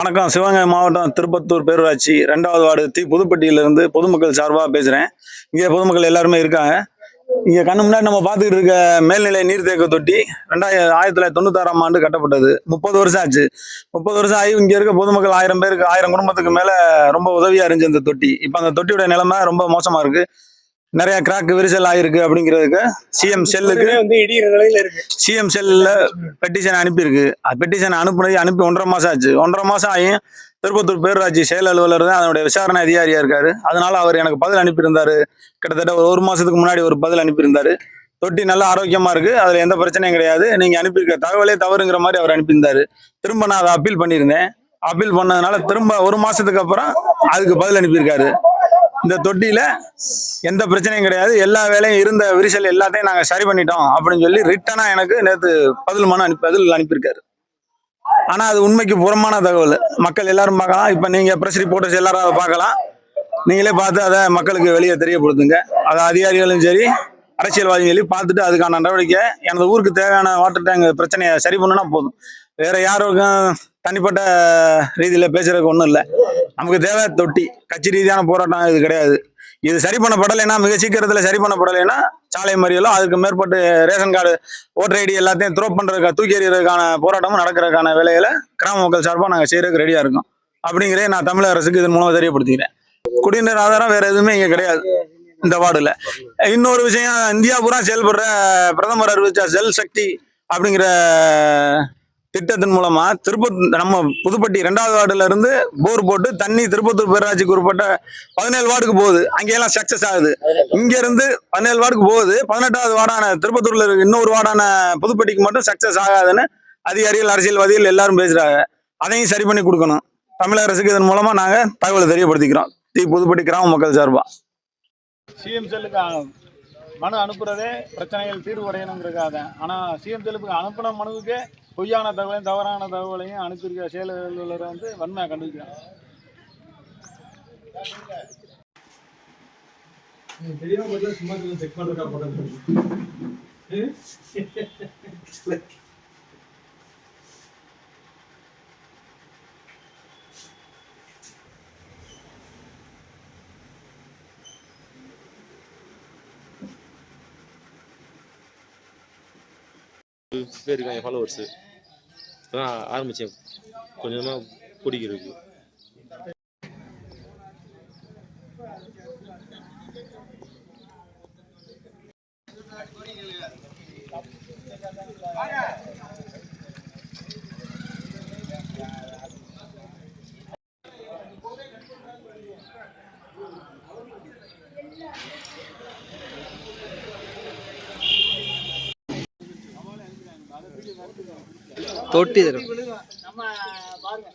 வணக்கம். சிவகங்கை மாவட்டம் திருப்பத்தூர் பேரூராட்சி 2வது வார்டு புதுப்பட்டியிலிருந்து பொதுமக்கள் சார்பாக பேசுகிறேன். இங்கே பொதுமக்கள் எல்லாருமே இருக்காங்க. இங்கே கண்ணு முன்னாடி நம்ம பார்த்துக்கிட்டு இருக்க மேல்நிலை நீர்த்தேக்க தொட்டி 1996ஆம் ஆண்டு கட்டப்பட்டது. 30 வருஷம் ஆச்சு. 30 வருஷம் ஆகி இங்கே இருக்க பொதுமக்கள் 1000 பேருக்கு 1000 குடும்பத்துக்கு மேலே ரொம்ப உதவியாக இருந்துச்சு இந்த தொட்டி. இப்போ அந்த தொட்டியோட நிலைமை ரொம்ப மோசமாக இருக்குது. நிறைய கிராக் விரிசல் ஆயிருக்கு. அப்படிங்கிறதுக்கு சிஎம் செல்லில் பெட்டிஷன் அனுப்பியிருக்கு. பெட்டிஷன் அனுப்பி 1.5 மாதம் ஆச்சு. 1.5 மாதம் ஆகி திருப்பத்தூர் பேரூராட்சி செயல் அலுவலர் தான் அதனுடைய விசாரணை அதிகாரியாக இருக்காரு. அதனால அவர் எனக்கு பதில் அனுப்பியிருந்தாரு. கிட்டத்தட்ட ஒரு மாதத்துக்கு முன்னாடி ஒரு பதில் அனுப்பியிருந்தாரு. தொட்டி நல்லா ஆரோக்கியமாக இருக்குது, அதில் எந்த பிரச்சனையும் கிடையாது, நீங்கள் அனுப்பியிருக்க தகவலே தவறுங்கிற மாதிரி அவர் அனுப்பியிருந்தாரு. திரும்ப நான் அதை அப்பீல் பண்ணியிருந்தேன். அப்பீல் பண்ணதுனால திரும்ப ஒரு மாதத்துக்கு அப்புறம் அதுக்கு பதில் அனுப்பியிருக்காரு. இந்த தொட்டியில எந்த பிரச்சனையும் கிடையாது, எல்லா வேலையும் இருந்த விரிசல் எல்லாத்தையும் நாங்கள் சரி பண்ணிட்டோம் அப்படின்னு சொல்லி ரிட்டனா எனக்கு நேற்று பதில் அனுப்பியிருக்காரு. ஆனா அது உண்மைக்கு புறமான தகவல். மக்கள் எல்லாரும் பார்க்கலாம். இப்ப நீங்க பிரஸ் ரிப்போர்ட்டர்ஸ் எல்லாரும் அதை பார்க்கலாம். நீங்களே பார்த்து அதை மக்களுக்கு வெளியே தெரியப்படுத்துங்க. அதை அதிகாரிகளும் சரி அரசியல்வாதிகளும் சரி பார்த்துட்டு அதுக்கான நடவடிக்கை, எனது ஊருக்கு தேவையான வாட்டர் டேங்க் பிரச்சனையை சரி பண்ணுனா போதும். வேற யாருக்கும் தனிப்பட்ட ரீதியில பேசுறதுக்கு ஒன்றும் இல்லை. நமக்கு தேவை தொட்டி. கட்சி ரீதியான போராட்டம் இது கிடையாது. இது சரி பண்ணப்படலைன்னா, மிக சீக்கிரத்தில் சரி பண்ணப்படலைன்னா சாலை மறியலோ அதுக்கு மேற்பட்டு ரேஷன் கார்டு ஓட்டர் ஐடி எல்லாத்தையும் தூக்கி எறிகிறதுக்கான போராட்டமும் நடக்கிறதுக்கான வேலைகளை கிராம மக்கள் சார்பாக நாங்கள் செய்யறதுக்கு ரெடியாக இருக்கோம். அப்படிங்கிறத நான் தமிழக அரசுக்கு இதன் மூலம் தெரியப்படுத்திக்கிறேன். குடிநீர் ஆதாரம் வேற எதுவுமே இங்கே கிடையாது இந்த வார்டுல. இன்னொரு விஷயம், இந்தியா பூரா செயல்படுற பிரதமர் அறிவிச்ச ஜல் சக்தி அப்படிங்கிற திட்டத்தின் மூலமா நம்ம புதுப்பட்டி 2வது வார்டுல இருந்து போர் போட்டு தண்ணி திருப்பத்தூர் பேரூராட்சிக்கு உட்பட்ட 17 வார்டுக்கு போகுது. அங்கெல்லாம் சக்சஸ் ஆகுது. இங்க இருந்து 17 வார்டுக்கு போகுது. 18வது வார்டான திருப்பத்தூர்ல இருக்க இன்னொரு வார்டான புதுப்பட்டிக்கு மட்டும் சக்சஸ் ஆகாதுன்னு அதிகாரிகள் அரசியல்வாதிகள் எல்லாரும் பேசுறாங்க. அதையும் சரி பண்ணி கொடுக்கணும். தமிழக அரசுக்கு இதன் மூலமா நாங்க தகவலை தெரியப்படுத்திக்கிறோம். புதுப்பட்டி கிராம மக்கள் சார்பா சிஎம் செல்லுக்கு மனு அனுப்புறதே பிரச்சனைகள் தீர்வடையணுங்கிறதுக்காக. ஆனால் சிஎம் செல்லுக்கு அனுப்பின மனுவுக்கு பொய்யான தகவலையும் தவறான தகவலையும் அனுப்பியிருக்க செயல் அலுவலரை வன்மையாக கண்டுபிடிக்கிறாங்க. பேர் இருக்காங்க ஃபாலோவர்ஸு. அதான் ஆரம்பித்தேன் கொஞ்சமாக பிடிக்கிறதுக்கு. தொட்டி நம்ம பாருங்க.